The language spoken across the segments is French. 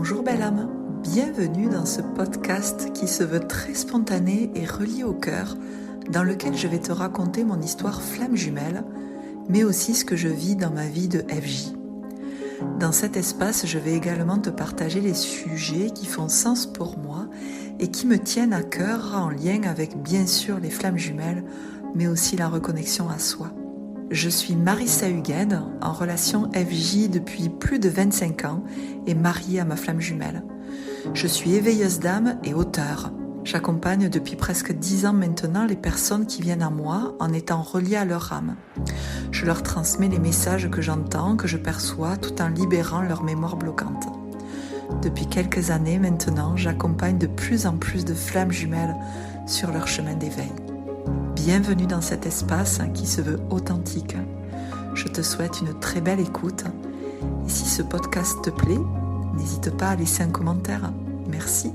Bonjour belle âme, bienvenue dans ce podcast qui se veut très spontané et relié au cœur, dans lequel je vais te raconter mon histoire flamme jumelle, mais aussi ce que je vis dans ma vie de FJ. Dans cet espace, je vais également te partager les sujets qui font sens pour moi et qui me tiennent à cœur en lien avec bien sûr les flammes jumelles, mais aussi la reconnexion à soi. Je suis Marissa Hugued, en relation FJ depuis plus de 25 ans et mariée à ma flamme jumelle. Je suis éveilleuse d'âme et auteure. J'accompagne depuis presque 10 ans maintenant les personnes qui viennent à moi en étant reliées à leur âme. Je leur transmets les messages que j'entends, que je perçois, tout en libérant leur mémoire bloquante. Depuis quelques années maintenant, j'accompagne de plus en plus de flammes jumelles sur leur chemin d'éveil. Bienvenue dans cet espace qui se veut authentique. Je te souhaite une très belle écoute. Et si ce podcast te plaît, n'hésite pas à laisser un commentaire. Merci.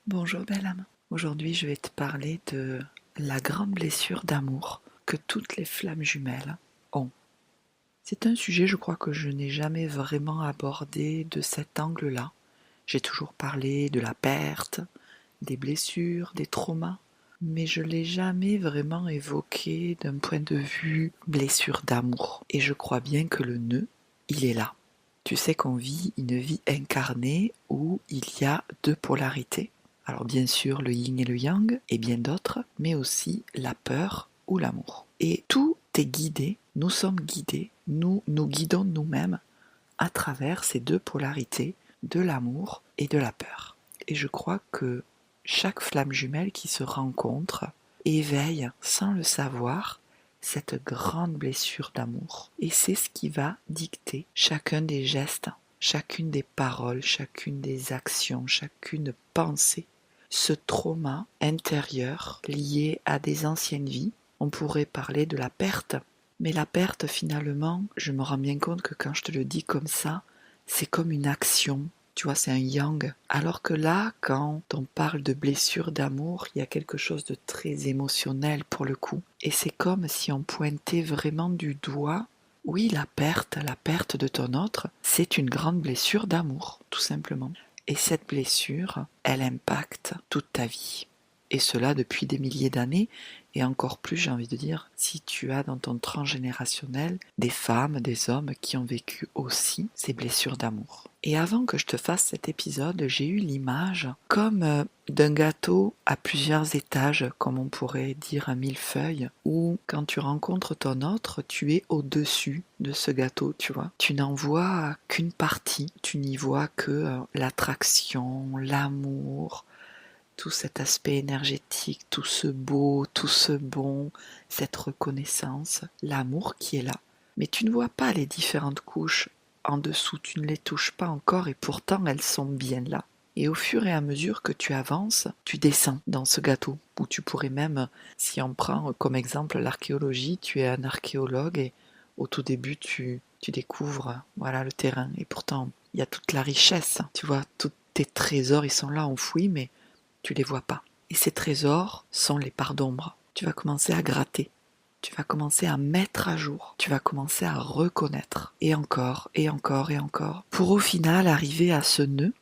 Bonjour belle âme. Aujourd'hui, je vais te parler de la grande blessure d'amour que toutes les flammes jumelles ont. C'est un sujet, je crois, que je n'ai jamais vraiment abordé de cet angle-là. J'ai toujours parlé de la perte, des blessures, des traumas, mais je ne l'ai jamais vraiment évoqué d'un point de vue blessure d'amour. Et je crois bien que le nœud, il est là. Tu sais qu'on vit une vie incarnée où il y a deux polarités. Alors bien sûr, le yin et le yang, et bien d'autres, mais aussi la peur ou l'amour. Et tout est guidé, nous sommes guidés, nous guidons nous-mêmes à travers ces deux polarités de l'amour et de la peur. Et je crois que chaque flamme jumelle qui se rencontre éveille, sans le savoir, cette grande blessure d'amour. Et c'est ce qui va dicter chacun des gestes, chacune des paroles, chacune des actions, chacune pensée. Ce trauma intérieur lié à des anciennes vies, on pourrait parler de la perte. Mais la perte, finalement, je me rends bien compte que quand je te le dis comme ça, c'est comme une action. Tu vois, c'est un yang. Alors que là, quand on parle de blessure d'amour, il y a quelque chose de très émotionnel pour le coup. Et c'est comme si on pointait vraiment du doigt. Oui, la perte de ton autre, c'est une grande blessure d'amour, tout simplement. Et cette blessure, elle impacte toute ta vie. Et cela depuis des milliers d'années, et encore plus, j'ai envie de dire, si tu as dans ton transgénérationnel des femmes, des hommes qui ont vécu aussi ces blessures d'amour. Et avant que je te fasse cet épisode, j'ai eu l'image comme d'un gâteau à plusieurs étages, comme on pourrait dire un millefeuille, où quand tu rencontres ton autre, tu es au-dessus de ce gâteau, tu vois. Tu n'en vois qu'une partie, tu n'y vois que l'attraction, l'amour, tout cet aspect énergétique, tout ce beau, tout ce bon, cette reconnaissance, l'amour qui est là. Mais tu ne vois pas les différentes couches en dessous, tu ne les touches pas encore et pourtant elles sont bien là. Et au fur et à mesure que tu avances, tu descends dans ce gâteau, où tu pourrais même, si on prend comme exemple l'archéologie, tu es un archéologue et au tout début tu découvres voilà, le terrain. Et pourtant, il y a toute la richesse, tu vois, tous tes trésors, ils sont là enfouis, mais tu les vois pas. Et ces trésors sont les parts d'ombre. Tu vas commencer à gratter. Tu vas commencer à mettre à jour. Tu vas commencer à reconnaître. Et encore, et encore, et encore. Pour au final arriver à ce nœud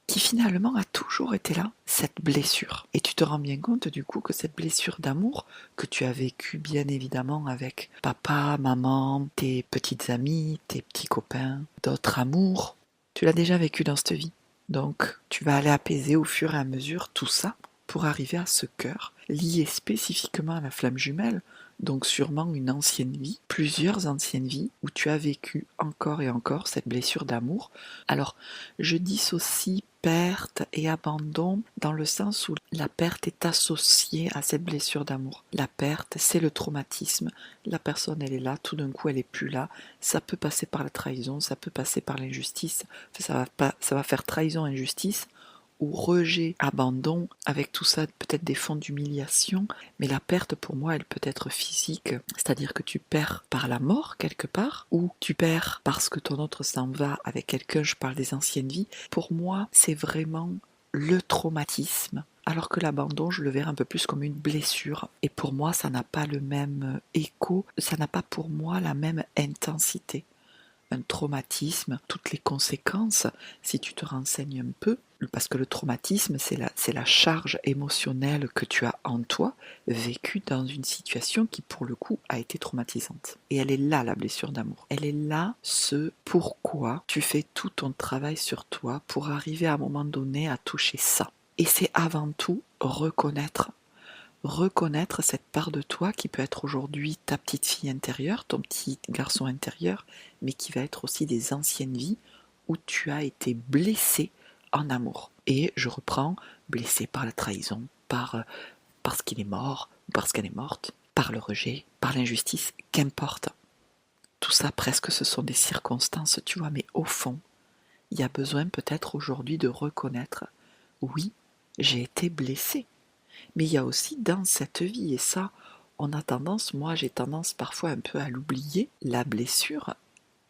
qui finalement a toujours été là, cette blessure. Et tu te rends bien compte du coup que cette blessure d'amour que tu as vécue bien évidemment avec papa, maman, tes petites amies, tes petits copains, d'autres amours, tu l'as déjà vécu dans cette vie. Donc, tu vas aller apaiser au fur et à mesure tout ça pour arriver à ce cœur lié spécifiquement à la flamme jumelle, donc sûrement une ancienne vie, plusieurs anciennes vies où tu as vécu encore et encore cette blessure d'amour. Alors, je dissocie perte et abandon dans le sens où la perte est associée à cette blessure d'amour. La perte, c'est le traumatisme. La personne, elle est là, tout d'un coup, elle est plus là. Ça peut passer par la trahison, ça peut passer par l'injustice. Ça va faire trahison, injustice ou rejet, abandon, avec tout ça peut-être des fonds d'humiliation, mais la perte pour moi elle peut être physique, c'est-à-dire que tu perds par la mort quelque part, ou tu perds parce que ton autre s'en va avec quelqu'un, je parle des anciennes vies. Pour moi c'est vraiment le traumatisme, alors que l'abandon, je le verrais un peu plus comme une blessure. Et pour moi, ça n'a pas le même écho, ça n'a pas pour moi la même intensité. Un traumatisme, toutes les conséquences, si tu te renseignes un peu, parce que le traumatisme, c'est la charge émotionnelle que tu as en toi, vécue dans une situation qui, pour le coup, a été traumatisante. Et elle est là, la blessure d'amour. Elle est là, ce pourquoi tu fais tout ton travail sur toi pour arriver à un moment donné à toucher ça. Et c'est avant tout reconnaître cette part de toi qui peut être aujourd'hui ta petite fille intérieure, ton petit garçon intérieur, mais qui va être aussi des anciennes vies où tu as été blessé en amour. Et je reprends, blessé par la trahison, parce qu'il est mort, ou parce qu'elle est morte, par le rejet, par l'injustice, qu'importe. Tout ça presque ce sont des circonstances, tu vois, mais au fond, il y a besoin peut-être aujourd'hui de reconnaître, oui, j'ai été blessé. Mais il y a aussi dans cette vie, et ça, moi j'ai tendance parfois un peu à l'oublier, la blessure,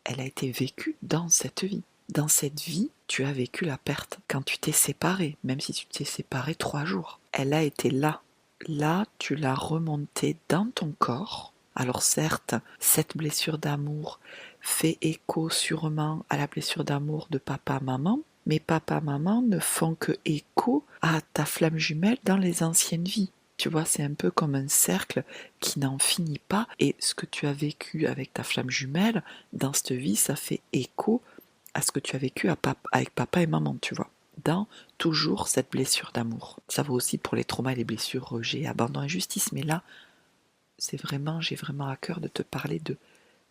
elle a été vécue dans cette vie. Dans cette vie, tu as vécu la perte quand tu t'es séparé, même si tu t'es séparé 3 jours. Elle a été là. Là, tu l'as remontée dans ton corps. Alors certes, cette blessure d'amour fait écho sûrement à la blessure d'amour de papa-maman, mais papa-maman ne font que écho à ta flamme jumelle dans les anciennes vies. Tu vois, c'est un peu comme un cercle qui n'en finit pas, et ce que tu as vécu avec ta flamme jumelle, dans cette vie, ça fait écho à ce que tu as vécu avec papa et maman, tu vois, dans toujours cette blessure d'amour. Ça vaut aussi pour les traumas et les blessures, rejet, abandon, injustice, mais là, j'ai vraiment à cœur de te parler de,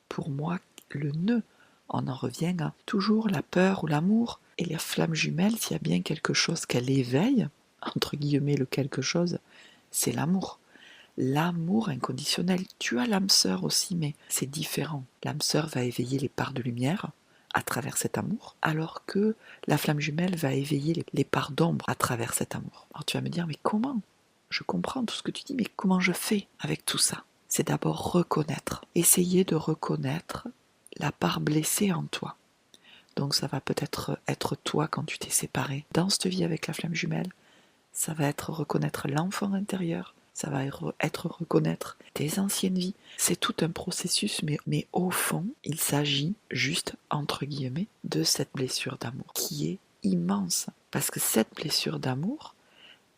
pour moi, le nœud. On en revient à toujours la peur ou l'amour, et la flamme jumelle, s'il y a bien quelque chose qu'elle éveille, entre guillemets le quelque chose, c'est l'amour. L'amour inconditionnel. Tu as l'âme sœur aussi, mais c'est différent. L'âme sœur va éveiller les parts de lumière à travers cet amour, alors que la flamme jumelle va éveiller les parts d'ombre à travers cet amour. Alors tu vas me dire, mais comment ? Je comprends tout ce que tu dis, mais comment je fais avec tout ça ? C'est d'abord reconnaître. Essayer de reconnaître la part blessée en toi. Donc ça va peut-être être toi quand tu t'es séparé dans cette vie avec la flamme jumelle. Ça va être reconnaître l'enfant intérieur. Ça va être reconnaître tes anciennes vies. C'est tout un processus, mais au fond, il s'agit juste, entre guillemets, de cette blessure d'amour qui est immense. Parce que cette blessure d'amour,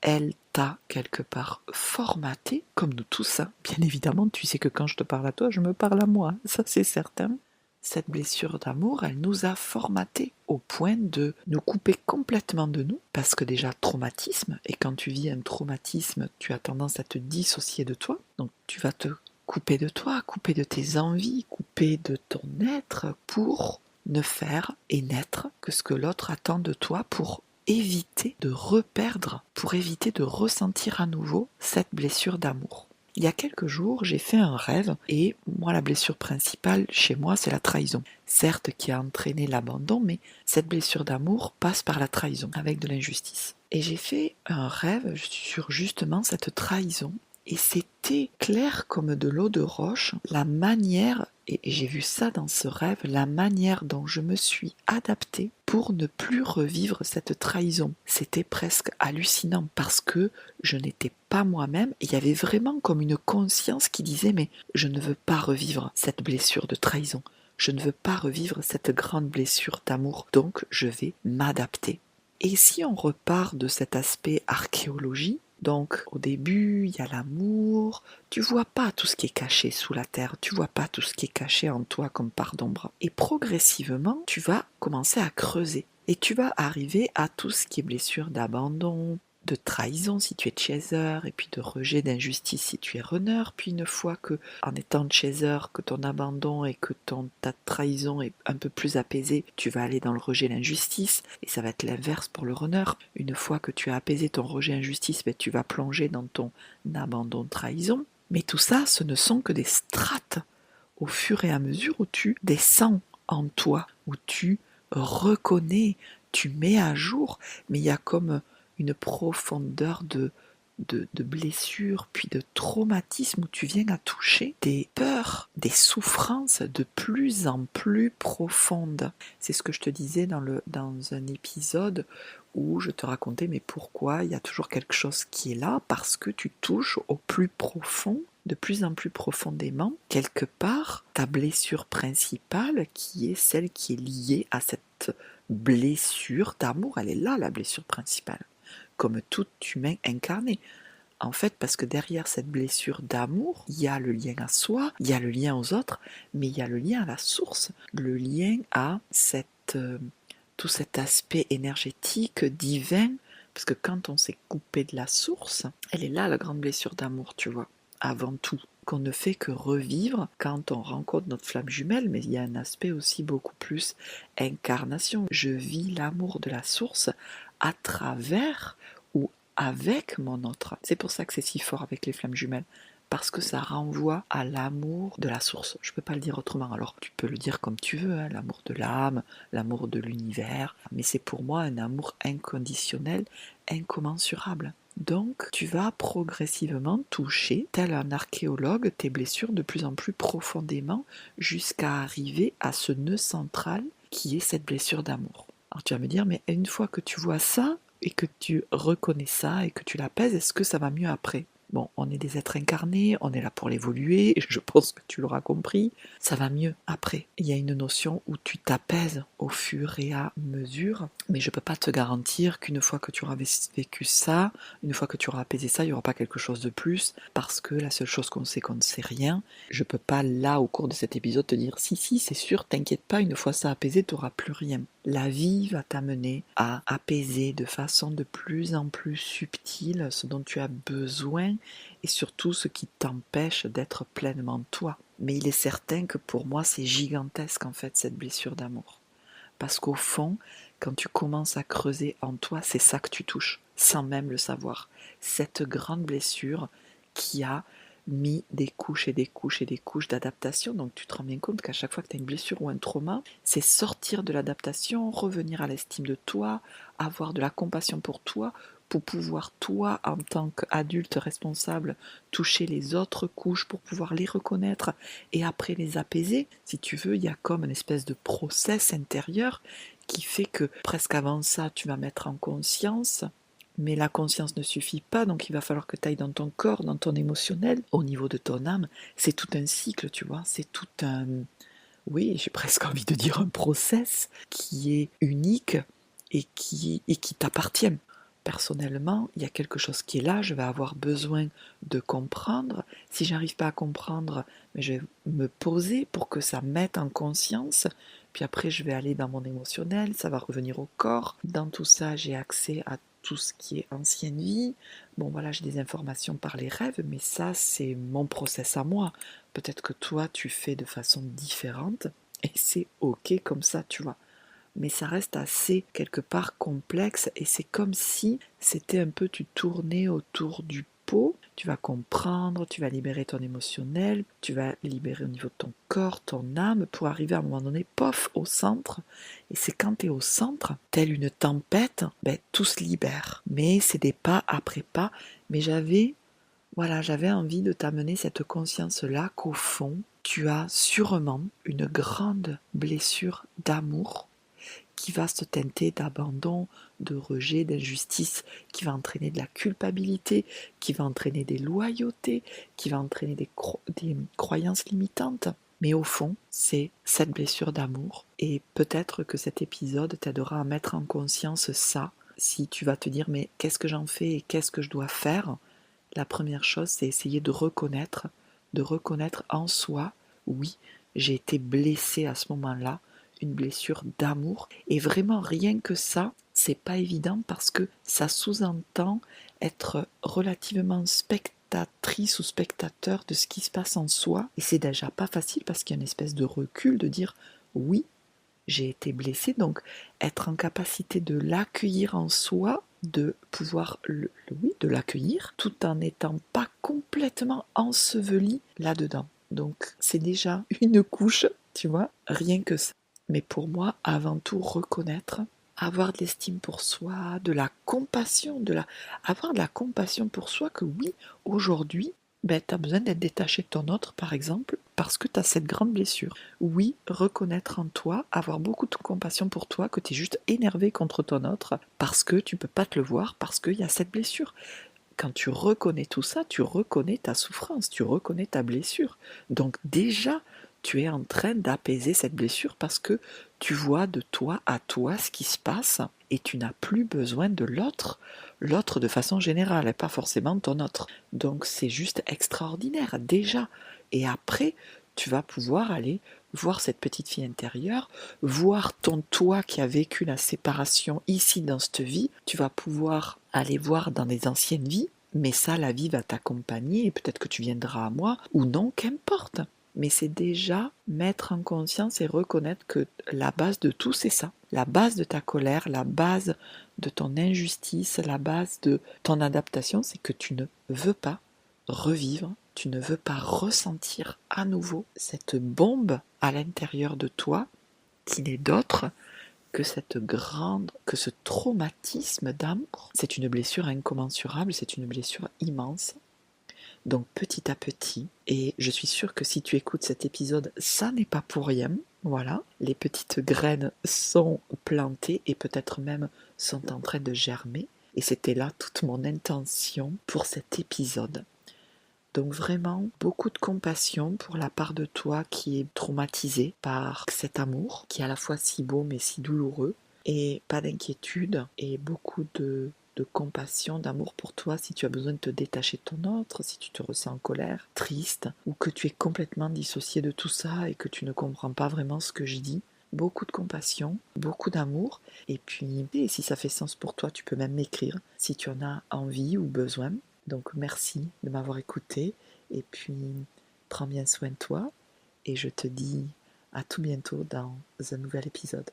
elle t'a quelque part formaté, comme nous tous. Hein. Bien évidemment, tu sais que quand je te parle à toi, je me parle à moi, ça c'est certain. Cette blessure d'amour, elle nous a formatés au point de nous couper complètement de nous, parce que déjà traumatisme, et quand tu vis un traumatisme, tu as tendance à te dissocier de toi, donc tu vas te couper de toi, couper de tes envies, couper de ton être pour ne faire et n'être que ce que l'autre attend de toi pour éviter de reperdre, pour éviter de ressentir à nouveau cette blessure d'amour. Il y a quelques jours, j'ai fait un rêve et moi, la blessure principale chez moi, c'est la trahison. Certes, qui a entraîné l'abandon, mais cette blessure d'amour passe par la trahison, avec de l'injustice. Et j'ai fait un rêve sur justement cette trahison. Et c'était clair comme de l'eau de roche, la manière, et j'ai vu ça dans ce rêve, la manière dont je me suis adaptée pour ne plus revivre cette trahison. C'était presque hallucinant parce que je n'étais pas moi-même et il y avait vraiment comme une conscience qui disait mais je ne veux pas revivre cette blessure de trahison. Je ne veux pas revivre cette grande blessure d'amour, donc je vais m'adapter. Et si on repart de cet aspect archéologie, donc au début il y a l'amour, tu vois pas tout ce qui est caché sous la terre, tu vois pas tout ce qui est caché en toi comme part d'ombre. Et progressivement, tu vas commencer à creuser et tu vas arriver à tout ce qui est blessure d'abandon, de trahison si tu es chaser, et puis de rejet, d'injustice si tu es runner. Puis une fois que, en étant chaser, que ton abandon et que ta trahison est un peu plus apaisée, tu vas aller dans le rejet, l'injustice, et ça va être l'inverse pour le runner. Une fois que tu as apaisé ton rejet, injustice, tu vas plonger dans ton abandon, trahison. Mais tout ça, ce ne sont que des strates au fur et à mesure où tu descends en toi, où tu reconnais, tu mets à jour, mais il y a comme une profondeur de blessures, puis de traumatismes où tu viens à toucher des peurs, des souffrances de plus en plus profondes. C'est ce que je te disais dans un épisode où je te racontais mais pourquoi il y a toujours quelque chose qui est là, parce que tu touches au plus profond, de plus en plus profondément, quelque part, ta blessure principale qui est celle qui est liée à cette blessure d'amour. Elle est là, la blessure principale, comme tout humain incarné. En fait, parce que derrière cette blessure d'amour, il y a le lien à soi, il y a le lien aux autres, mais il y a le lien à la source, le lien à tout cet aspect énergétique, divin, parce que quand on s'est coupé de la source, elle est là la grande blessure d'amour, tu vois, avant tout, qu'on ne fait que revivre quand on rencontre notre flamme jumelle, mais il y a un aspect aussi beaucoup plus incarnation. Je vis l'amour de la source à travers ou avec mon autre. C'est pour ça que c'est si fort avec les flammes jumelles, parce que ça renvoie à l'amour de la source. Je ne peux pas le dire autrement, alors tu peux le dire comme tu veux, hein, l'amour de l'âme, l'amour de l'univers, mais c'est pour moi un amour inconditionnel, incommensurable. Donc, tu vas progressivement toucher, tel un archéologue, tes blessures de plus en plus profondément jusqu'à arriver à ce nœud central qui est cette blessure d'amour. Alors tu vas me dire, mais une fois que tu vois ça et que tu reconnais ça et que tu l'apaises, est-ce que ça va mieux après ? Bon, on est des êtres incarnés, on est là pour l'évoluer, je pense que tu l'auras compris, ça va mieux après. Il y a une notion où tu t'apaises au fur et à mesure, mais je ne peux pas te garantir qu'une fois que tu auras vécu ça, une fois que tu auras apaisé ça, il n'y aura pas quelque chose de plus, parce que la seule chose qu'on ne sait rien. Je ne peux pas là, au cours de cet épisode, te dire si, c'est sûr, t'inquiète pas, une fois ça apaisé, tu n'auras plus rien. La vie va t'amener à apaiser de façon de plus en plus subtile ce dont tu as besoin et surtout ce qui t'empêche d'être pleinement toi. Mais il est certain que pour moi c'est gigantesque en fait cette blessure d'amour. Parce qu'au fond, quand tu commences à creuser en toi, c'est ça que tu touches, sans même le savoir. Cette grande blessure qui a mis des couches et des couches et des couches d'adaptation. Donc tu te rends bien compte qu'à chaque fois que tu as une blessure ou un trauma, c'est sortir de l'adaptation, revenir à l'estime de toi, avoir de la compassion pour pouvoir toi, en tant qu'adulte responsable, toucher les autres couches pour pouvoir les reconnaître et après les apaiser. Si tu veux, il y a comme une espèce de process intérieur qui fait que presque avant ça, tu vas mettre en conscience. Mais la conscience ne suffit pas, donc il va falloir que tu ailles dans ton corps, dans ton émotionnel, au niveau de ton âme. C'est tout un cycle, tu vois, c'est tout un... Oui, j'ai presque envie de dire un process qui est unique et qui t'appartient. Personnellement, il y a quelque chose qui est là, je vais avoir besoin de comprendre. Si j'arrive pas à comprendre, je vais me poser pour que ça mette en conscience. Puis après, je vais aller dans mon émotionnel, ça va revenir au corps. Dans tout ça, j'ai accès à tout ce qui est ancienne vie. Bon, voilà, j'ai des informations par les rêves, mais ça, c'est mon process à moi. Peut-être que toi, tu fais de façon différente, et c'est ok comme ça, tu vois. Mais ça reste assez, quelque part, complexe, et c'est comme si c'était un peu, tu tournais autour du pot, tu vas comprendre, tu vas libérer ton émotionnel, tu vas libérer au niveau de ton corps, ton âme, pour arriver à un moment donné, pof, au centre. Et c'est quand tu es au centre, telle une tempête, tout se libère. Mais c'est des pas après pas. Mais j'avais envie de t'amener cette conscience-là qu'au fond, tu as sûrement une grande blessure d'amour qui va se teinter d'abandon, de rejet, d'injustice, qui va entraîner de la culpabilité, qui va entraîner des loyautés, qui va entraîner des croyances limitantes. Mais au fond, c'est cette blessure d'amour. Et peut-être que cet épisode t'aidera à mettre en conscience ça. Si tu vas te dire, mais qu'est-ce que j'en fais et qu'est-ce que je dois faire ? La première chose, c'est essayer de reconnaître en soi, oui, j'ai été blessée à ce moment-là, une blessure d'amour. Et vraiment, rien que ça, c'est pas évident parce que ça sous-entend être relativement spectatrice ou spectateur de ce qui se passe en soi. Et c'est déjà pas facile parce qu'il y a une espèce de recul de dire oui, j'ai été blessée, donc être en capacité de l'accueillir en soi, de pouvoir de l'accueillir tout en n'étant pas complètement enseveli là-dedans. Donc c'est déjà une couche, tu vois, rien que ça. Mais pour moi, avant tout, reconnaître avoir de l'estime pour soi, de la compassion, avoir de la compassion pour soi que oui, aujourd'hui, ben, tu as besoin d'être détaché de ton autre, par exemple, parce que tu as cette grande blessure. Oui, reconnaître en toi, avoir beaucoup de compassion pour toi, que tu es juste énervé contre ton autre, parce que tu peux pas te le voir, parce qu'il y a cette blessure. Quand tu reconnais tout ça, tu reconnais ta souffrance, tu reconnais ta blessure. Donc déjà, tu es en train d'apaiser cette blessure parce que tu vois de toi à toi ce qui se passe et tu n'as plus besoin de l'autre de façon générale, et pas forcément ton autre. Donc c'est juste extraordinaire déjà. Et après, tu vas pouvoir aller voir cette petite fille intérieure, voir ton toi qui a vécu la séparation ici dans cette vie, tu vas pouvoir aller voir dans les anciennes vies, mais ça, la vie va t'accompagner et peut-être que tu viendras à moi ou non, qu'importe. Mais c'est déjà mettre en conscience et reconnaître que la base de tout, c'est ça. La base de ta colère, la base de ton injustice, la base de ton adaptation, c'est que tu ne veux pas revivre, tu ne veux pas ressentir à nouveau cette bombe à l'intérieur de toi qui n'est d'autre que que ce traumatisme d'amour. C'est une blessure incommensurable, c'est une blessure immense. Donc petit à petit, et je suis sûre que si tu écoutes cet épisode, ça n'est pas pour rien. Voilà, les petites graines sont plantées et peut-être même sont en train de germer. Et c'était là toute mon intention pour cet épisode. Donc vraiment, beaucoup de compassion pour la part de toi qui est traumatisée par cet amour, qui est à la fois si beau mais si douloureux, et pas d'inquiétude, et beaucoup de compassion, d'amour pour toi si tu as besoin de te détacher de ton autre, si tu te ressens en colère, triste, ou que tu es complètement dissocié de tout ça et que tu ne comprends pas vraiment ce que je dis. Beaucoup de compassion, beaucoup d'amour, et puis et si ça fait sens pour toi, tu peux même m'écrire si tu en as envie ou besoin. Donc merci de m'avoir écouté et puis prends bien soin de toi et je te dis à tout bientôt dans un nouvel épisode.